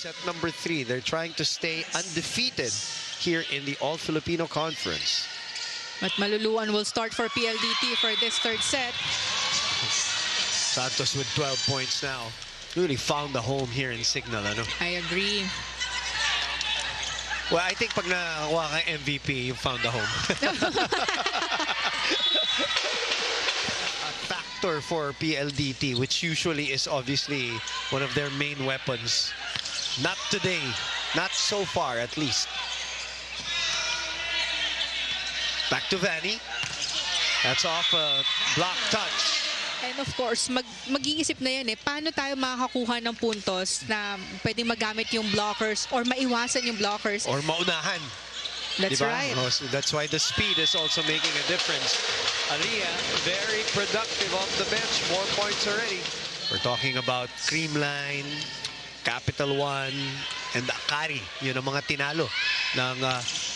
set number 3. They're trying to stay undefeated here in the All-Filipino Conference. But Maluluan will start for PLDT for this third set. Santos with 12 points now. Really found the home here in Signal, ano? I agree. Well, I think pag nakakuha ka MVP, you found the home. A factor for PLDT, which usually is obviously one of their main weapons. Not today. Not so far, at least. Back to Vanny. That's off a block touch. And of course, mag-iisip na yan paano tayo makakakuha ng puntos na pwedeng magamit yung blockers or maiwasan yung blockers. Or maunahan. That's diba? right. Oh, so that's why the speed is also making a difference. Aliyah, very productive off the bench. 4 points already. We're talking about Creamline, Capital One, and Akari. Yun ang mga tinalo ng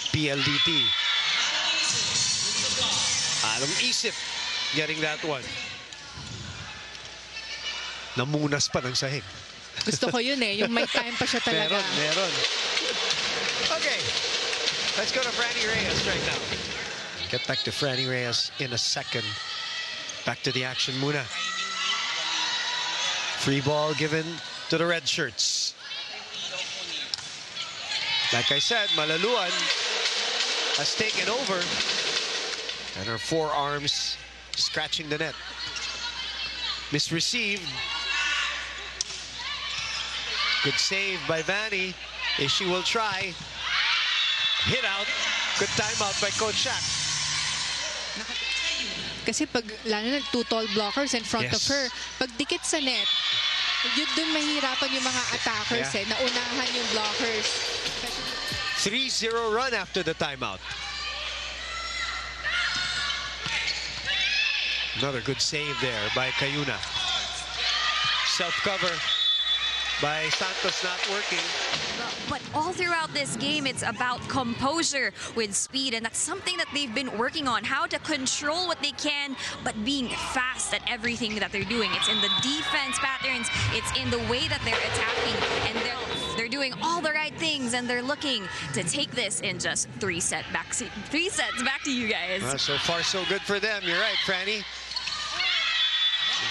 PLDT. Along isip getting that one. Namunas pa ng sahig. Gusto ko yun yung may time pa siya talaga. Meron. Okay, let's go to Franny Reyes right now. Get back to Franny Reyes in a second. Back to the action muna. Free ball given to the red shirts. Like I said, Maluluan has taken over. And her forearms scratching the net. Misreceived. Good save by Vanny. She will try. Hit out. Good timeout by Coach Shaq. Kasi pag lalo na 2 tall blockers in front of her, pag dikit sa net, yun dun mahirapan yung mga attackers naunahan yung blockers. 3-0 run after the timeout. Another good save there by Cayuna. Self-cover by Santos not working. But all throughout this game, it's about composure with speed, and that's something that they've been working on, how to control what they can, but being fast at everything that they're doing. It's in the defense patterns, it's in the way that they're attacking, and they're doing all the right things, and they're looking to take this in just 3 sets. Back to you guys. So far, so good for them. You're right, Franny.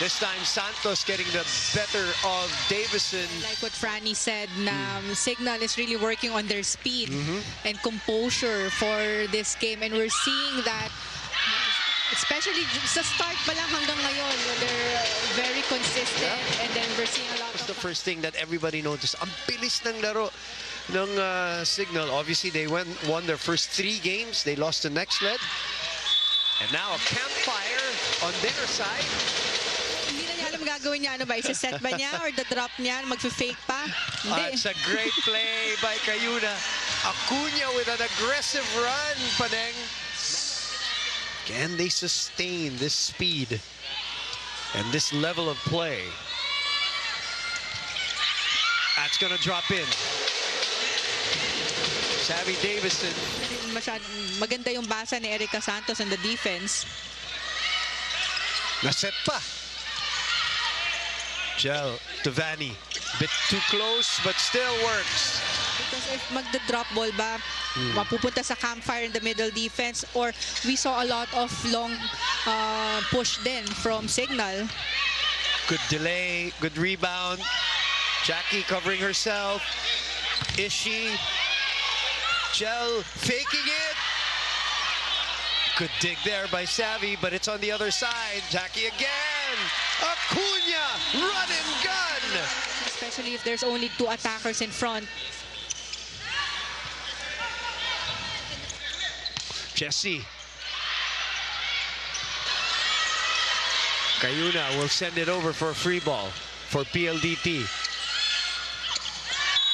This time, Santos getting the better of Davison. Like what Franny said, Signal is really working on their speed and composure for this game. And we're seeing that, especially sa start pa lang hanggang ngayon, they're very consistent. And then we're seeing a lot of... That's the first thing that everybody noticed. Ang bilis ng laro ng Signal. Obviously, they won their first 3 games. They lost the next leg. And now a campfire on their side. Gagawin niya ba? Isa-set ba niya or the drop niya? Magfe-fake pa? It's a great play by Cayuna. Acuna with an aggressive run, Paneng. Can they sustain this speed and this level of play? That's gonna drop in. Savvy Davison. Maganda yung basa ni Erica Santos in the defense. Naset pa. Gel to Vanny. Bit too close, but still works. Because if magda-drop ball ba, mapupunta sa campfire in the middle defense, or we saw a lot of long push then from Signal. Good delay, good rebound. Jackie covering herself. Ishi. Gel faking it. Good dig there by Savvy, but it's on the other side. Jackie again. Acuna, run and gun. Especially if there's only 2 attackers in front. Jesse. Cayuna will send it over for a free ball for PLDT.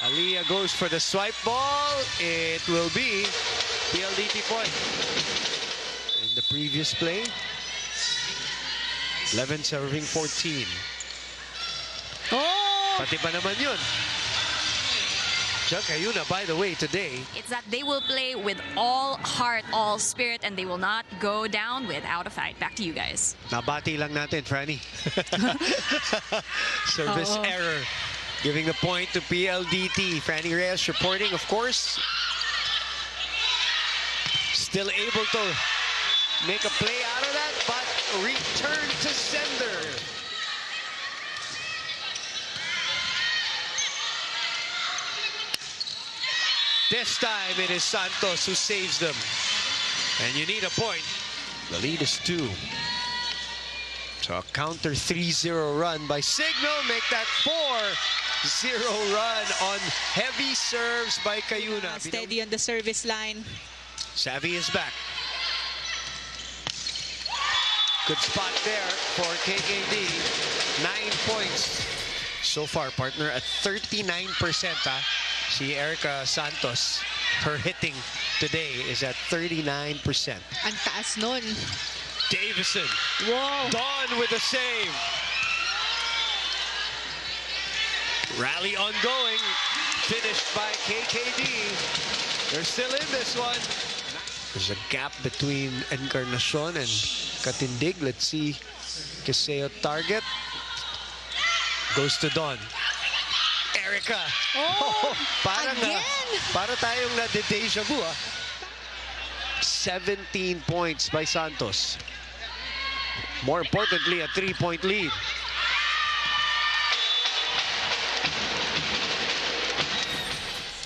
Aliyah goes for the swipe ball. It will be PLDT point. In the previous play, 11 serving 14. Oh! Pati ba naman yun? John Cayuna, by the way, today. It's that they will play with all heart, all spirit, and they will not go down without a fight. Back to you guys. Nabati lang natin, Franny. Service error. Giving the point to PLDT. Franny Reyes reporting, of course. Still able to make a play out of that, but return to sender. This time it is Santos who saves them. And you need a point. The lead is 2. So a counter 3-0 run by Signal. Make that 4-0 run on heavy serves by Cayuna. Steady on the service line. Savvy is back. Good spot there for KKD. 9 points so far, partner, at 39%. Si Erica Santos, her hitting today is at 39%. Ang taas nun. Davison. Wow. Dawn with a save. Rally ongoing. Finished by KKD. They're still in this one. There's a gap between Encarnacion and Katindig. Let's see. Kiseo target. Goes to Dawn. Erica. Oh, parang again? Para tayong na-deja vu. 17 points by Santos. More importantly, a 3-point lead.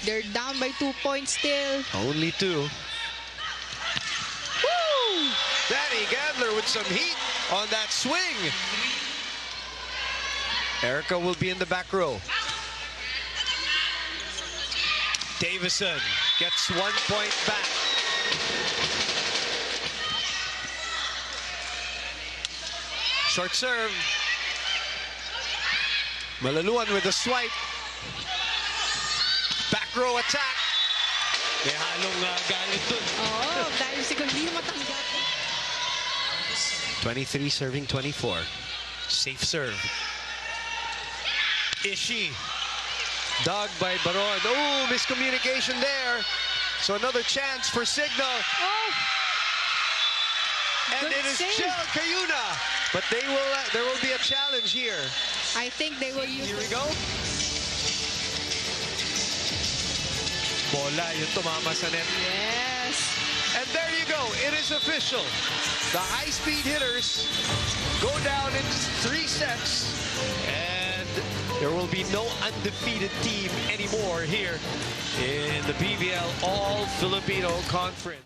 They're down by 2 points still. Only 2. Woo! Danny Gadler with some heat on that swing. Erica will be in the back row. Davison gets 1 point back. Short serve. Malaluan with a swipe. Back row attack. May halong galit dun. Oh, dahil siguro hindi matanggap. 23 serving 24. Safe serve. Ishii. Dug by Baron. Oh, miscommunication there. So another chance for Signal. Oh, And good it is save. Chel Cayuna. But there will be a challenge here. I think they will use Here we it. go. Bola yung tumama sa net. Yes. And there you go. It is official. The high-speed hitters go down in 3 sets. And there will be no undefeated team anymore here in the PBL All-Filipino Conference.